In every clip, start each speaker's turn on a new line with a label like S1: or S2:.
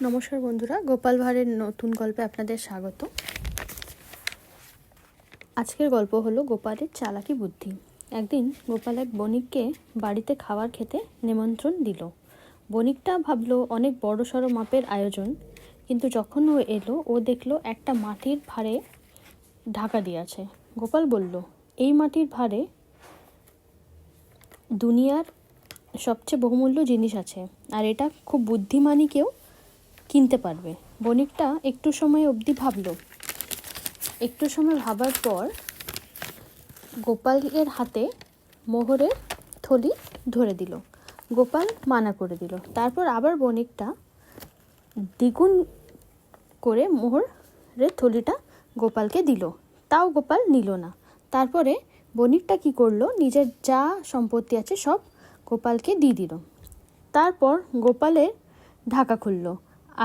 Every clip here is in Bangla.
S1: নমস্কার বন্ধুরা, গোপাল ভাঁড়ের নতুন গল্পে আপনাদের স্বাগত। আজকের গল্প হলো গোপালের চালাকি বুদ্ধি। একদিন গোপাল এক বণিককে বাড়িতে খাবার খেতে নিমন্ত্রণ দিল। বণিকটা ভাবলো অনেক বড় সড়ো মাপের আয়োজন, কিন্তু যখন ও এলো ও দেখলো একটা মাটির ভাঁড়ে ঢাকা দিয়ে আছে। গোপাল বলল, এই মাটির ভাঁড়ে দুনিয়ার সবচেয়ে বহুমূল্য জিনিস আছে, আর এটা খুব বুদ্ধিমানই কেউ কিনতে পারবে। বণিকটা একটু সময় অবধি ভাবলো। একটু সময় ভাবার পর গোপালের হাতে মোহরের থলি ধরে দিল। গোপাল মানা করে দিল। তারপর আবার বণিকটা দ্বিগুণ করে মোহরের থলিটা গোপালকে দিল, তাও গোপাল নিল না। তারপরে বণিকটা কি করলো, নিজের যা সম্পত্তি আছে সব গোপালকে দিয়ে দিল। তারপর গোপালের ঢাকা খুললো,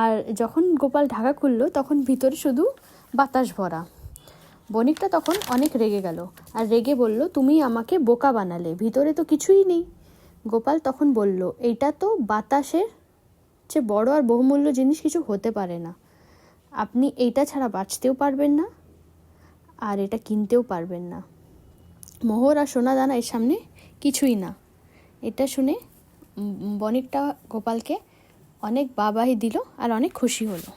S1: আর যখন গোপাল ঢাকা খুললো তখন ভিতরে শুধু বাতাস ভরা। বণিকটা তখন অনেক রেগে গেল, আর রেগে বলল, তুমি আমাকে বোকা বানালে, ভিতরে তো কিছুই নেই। গোপাল তখন বলল, এইটা তো বাতাসের চেয়ে বড় আর বহুমূল্য জিনিস কিছু হতে পারে না। আপনি এইটা ছাড়া বাঁচতেও পারবেন না, আর এটা কিনতেও পারবেন না। মোহর আর সোনা দানা এর সামনে কিছুই না। এটা শুনে বণিকটা গোপালকে অনেক বাবাহি দিল আর অনেক খুশি হলো।